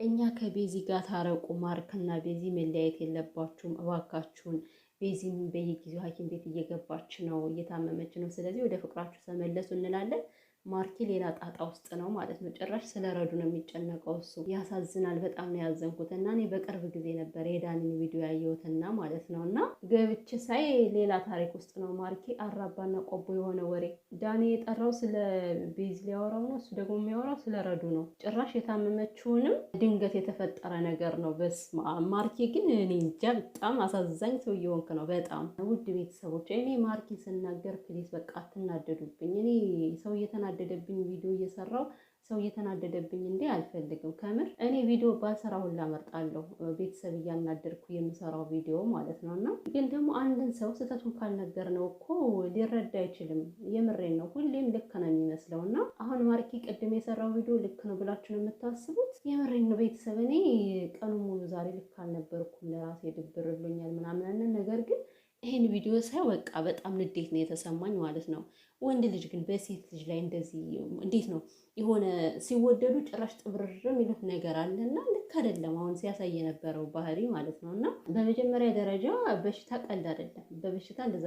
እኛ ከቤዚ ጋር ታረቁ። ማርክና ቤዚ መለያየት የለባችሁም እባካችሁን። ቤዚም በየጊዜው ሐኪም ቤት እየገባች ነው፣ እየታመመች ነው። ስለዚህ ወደ ፍቅራችሁ ተመለሱ እንላለን። ማርኪ ሌላ ጣጣ ውስጥ ነው ማለት ነው። ጭራሽ ስለረዱ ነው የሚጨነቀው እሱ። ያሳዝናል። በጣም ነው ያዘንኩት። እና እኔ በቅርብ ጊዜ ነበር የዳኒን ቪዲዮ ያየሁትና ማለት ነው። እና ገብቼ ሳይ ሌላ ታሪክ ውስጥ ነው ማርኪ። አራባና ቆቦ የሆነ ወሬ። ዳኒ የጠራው ስለ ቤዝ ሊያወራው ነው፣ እሱ ደግሞ የሚያወራው ስለ ረዱ ነው። ጭራሽ የታመመችውንም ድንገት የተፈጠረ ነገር ነው። በስመ አብ። ማርኪ ግን እኔ እንጃ በጣም አሳዛኝ ሰው እየሆንክ ነው በጣም። ውድ ቤተሰቦች እኔ ማርኪ ስናገር ፕሊዝ በቃ አትናደዱብኝ። እኔ ሰው እየተናደደብኝ ቪዲዮ እየሰራው ሰው እየተናደደብኝ እንዴ አልፈልግም። ከምር እኔ ቪዲዮ ባልሰራ ሁላ እመርጣለሁ፣ ቤተሰብ እያናደድኩ የምሰራው ቪዲዮ ማለት ነው። እና ግን ደግሞ አንድን ሰው ስህተቱን ካልነገር ነው እኮ ሊረዳ አይችልም። የምሬን ነው። ሁሌም ልክ ነው የሚመስለው። እና አሁን ማርኪ ቅድም የሰራው ቪዲዮ ልክ ነው ብላችሁ ነው የምታስቡት? የምሬን ነው ቤተሰብ። እኔ ቀኑ ሙሉ ዛሬ ልክ አልነበርኩም፣ ለራሴ ድብር ብሎኛል ምናምን። ነገር ግን ይሄን ቪዲዮ ሳይ በቃ በጣም ንዴት ነው የተሰማኝ ማለት ነው። ወንድ ልጅ ግን በሴት ልጅ ላይ እንደዚህ እንዴት ነው የሆነ ሲወደዱ ጭራሽ ጥብርር የሚሉት ነገር አለና ልክ አይደለም። አሁን ሲያሳይ የነበረው ባህሪ ማለት ነው። እና በመጀመሪያ ደረጃ በሽታ ቀልድ አይደለም። በበሽታ እንደዛ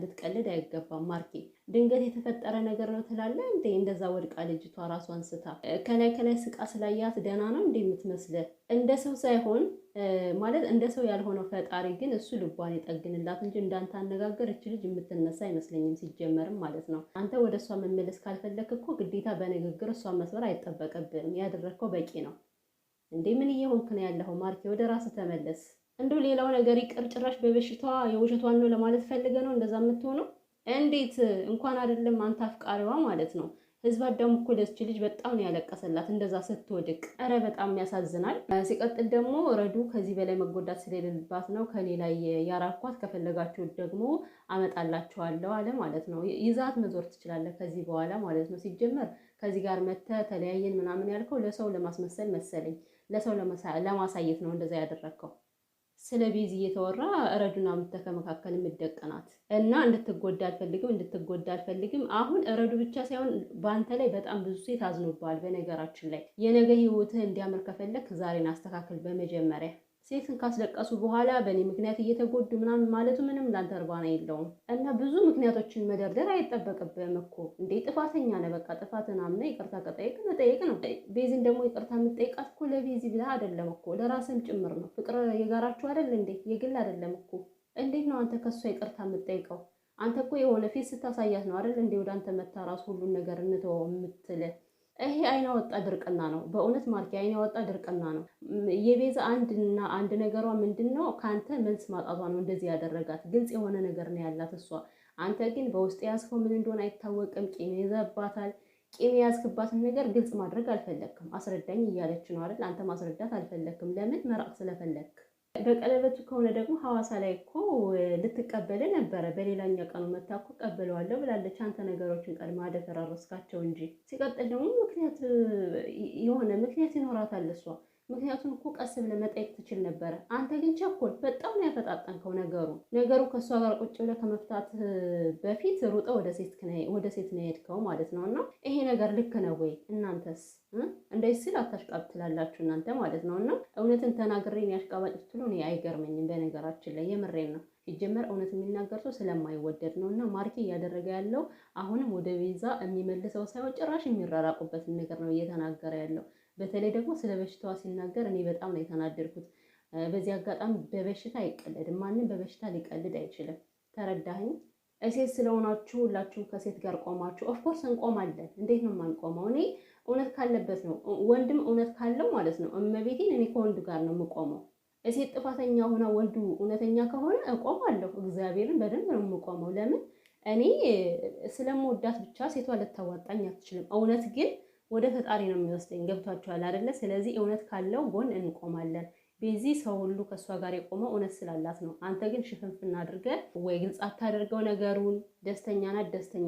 ልትቀልድ አይገባም። ማርኬ ድንገት የተፈጠረ ነገር ነው ትላለ እንዴ? እንደዛ ወድቃ ልጅቷ ራሷን ስታ ከላይ ስቃ ስላያት ደህና ነው እንዴ የምትመስለ? እንደ ሰው ሳይሆን ማለት እንደ ሰው ያልሆነው ፈጣሪ ግን እሱ ልቧን ይጠግንላት እንጂ እንዳንተ አነጋገር እች ልጅ የምትነሳ አይመስለኝም ሲጀመርም ማለት ነው። አንተ ወደ እሷ መመለስ ካልፈለክ እኮ ግዴታ በንግግር እሷን መስበር አይጠበቅብህም። ያደረግከው በቂ ነው እንዴ። ምን እየሆንክ ነው ያለኸው ማርኬ? ወደ ራስህ ተመለስ። እንደው ሌላው ነገር ይቅር፣ ጭራሽ በበሽታዋ የውሸቷን ነው ለማለት ፈልገ ነው እንደዛ የምትሆነው? እንዴት እንኳን አይደለም አንተ አፍቃሪዋ ማለት ነው። ህዝብ አዳሙ እኮ ለስች ልጅ በጣም ነው ያለቀሰላት እንደዛ ስትወድቅ። ኧረ በጣም ያሳዝናል። ሲቀጥል ደግሞ ረዱ ከዚህ በላይ መጎዳት ስለሌለባት ነው ከኔ ላይ ያራኳት፣ ከፈለጋችሁ ደግሞ አመጣላችኋለሁ አለ ማለት ነው። ይዛት መዞር ትችላለህ ከዚህ በኋላ ማለት ነው። ሲጀመር ከዚህ ጋር ተለያየን ምናምን ያልከው ለሰው ለማስመሰል መሰለኝ፣ ለሰው ለማሳየት ነው እንደዛ ያደረግከው። ስለ ቤዚ እየተወራ ረዱና ከመካከል የምትደቀናት እና እንድትጎዳ አልፈልግም። አሁን ረዱ ብቻ ሳይሆን በአንተ ላይ በጣም ብዙ ሴት አዝኖብሃል። በነገራችን ላይ የነገ ህይወትህ እንዲያምር ከፈለክ ዛሬን አስተካክል። በመጀመሪያ ሴትን ካስለቀሱ በኋላ በእኔ ምክንያት እየተጎዱ ምናምን ማለቱ ምንም ላንተ እርባና የለውም። እና ብዙ ምክንያቶችን መደርደር አይጠበቅብህም እኮ እንዴ። ጥፋተኛ ነህ፣ በቃ ጥፋትን አምነህ ይቅርታ ከጠየቅ መጠየቅ ነው። ቤዚን ደግሞ ይቅርታ የምትጠይቃት እኮ ለቤዚ ብለህ አይደለም እኮ ለራስህም ጭምር ነው። ፍቅር የጋራችሁ አይደል እንዴ? የግል አይደለም እኮ። እንዴት ነው አንተ ከሷ ይቅርታ የምትጠይቀው? አንተ እኮ የሆነ ፊት ስታሳያት ነው አይደል እንዴ ወደ አንተ መታ ራሱ ሁሉን ነገር እንተወው የምትልህ። ይሄ አይና ወጣ ድርቅና ነው። በእውነት ማርኬ አይና ወጣ ድርቅና ነው። የቤዛ አንድ ነገሯ ምንድነው? ካንተ መልስ ማጣቷ ነው እንደዚህ ያደረጋት። ግልጽ የሆነ ነገር ነው ያላት እሷ። አንተ ግን በውስጥ ያዝከው ምን እንደሆነ አይታወቅም። ቂም ይዘባታል። ቂም የያዝክባትን ነገር ግልጽ ማድረግ አልፈለክም። አስረዳኝ እያለች ነው አይደል? አንተ ማስረዳት አልፈለክም። ለምን? መራቅ ስለፈለክ። በቀለበቱ ከሆነ ደግሞ ሐዋሳ ላይ እኮ ልትቀበል ነበረ። በሌላኛው ቀኑ መታ እኮ ቀበለዋለሁ ብላለች። አንተ ነገሮችን ቀድማ አደፈራረስካቸው እንጂ። ሲቀጥል ደግሞ ምክንያት ይኖራታል እሷ። ምክንያቱም እኮ ቀስ ብለህ መጠየቅ ትችል ነበረ። አንተ ግን ቸኮል፣ በጣም ነው ያፈጣጠንከው ነገሩ ከእሷ ጋር ቁጭ ብለህ ከመፍታት በፊት ሩጠ ወደ ሴት ነው የሄድከው ማለት ነው። እና ይሄ ነገር ልክ ነው ወይ? እናንተስ እንደዚህ ስል አታሽቃብ ትላላችሁ እናንተ ማለት ነው። እና እውነትን ተናግሬን ያሽቃባጭ ትሉ እኔ አይገርመኝም። በነገራችን ላይ የምሬን ነው። ሲጀመር እውነት የሚናገር ሰው ስለማይወደድ ነው። እና ማርኬ እያደረገ ያለው አሁንም ወደ ቤዛ የሚመልሰው ሳይሆን ጭራሽ የሚራራቁበትን ነገር ነው እየተናገረ ያለው። በተለይ ደግሞ ስለ በሽታዋ ሲናገር እኔ በጣም ነው የተናደድኩት። በዚህ አጋጣሚ በበሽታ አይቀለድም። ማንም በበሽታ ሊቀልድ አይችልም። ተረዳኸኝ? ሴት ስለሆናችሁ ሁላችሁም ከሴት ጋር ቆማችሁ፣ ኦፍኮርስ እንቆማለን። እንዴት ነው የማንቆመው? እኔ እውነት ካለበት ነው ወንድም እውነት ካለው ማለት ነው እመቤቴን እኔ ከወንዱ ጋር ነው የምቆመው። ሴት ጥፋተኛ ሆና ወንዱ እውነተኛ ከሆነ እቆማለሁ። እግዚአብሔርን በደንብ ነው የምቆመው። ለምን? እኔ ስለምወዳት ብቻ ሴቷ ልታዋጣኝ አትችልም። እውነት ግን ወደ ፈጣሪ ነው የሚወስደኝ። ገብቷችኋል አይደለ? ስለዚህ እውነት ካለው ጎን እንቆማለን። ቤዚ ሰው ሁሉ ከእሷ ጋር የቆመው እውነት ስላላት ነው። አንተ ግን ሽፍንፍና አድርገህ ወይ ግልጽ አታደርገው ነገሩን። ደስተኛ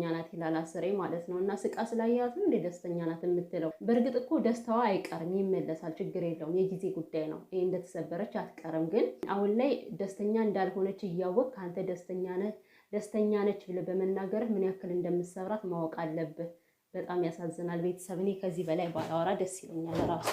ናት ይላል አስሬ ማለት ነው። እና ስቃ ስላያት ነው እንደ ደስተኛ ናት የምትለው። በእርግጥ እኮ ደስታዋ አይቀርም፣ ይመለሳል፣ ችግር የለውም፣ የጊዜ ጉዳይ ነው። ይሄ እንደተሰበረች አትቀርም። ግን አሁን ላይ ደስተኛ እንዳልሆነች እያወቅ ከአንተ ደስተኛ ነች ብለህ በመናገርህ ምን ያክል እንደምትሰብራት ማወቅ አለብህ። በጣም ያሳዝናል ቤተሰብ። እኔ ከዚህ በላይ ባላወራ ደስ ይለኛል ራሱ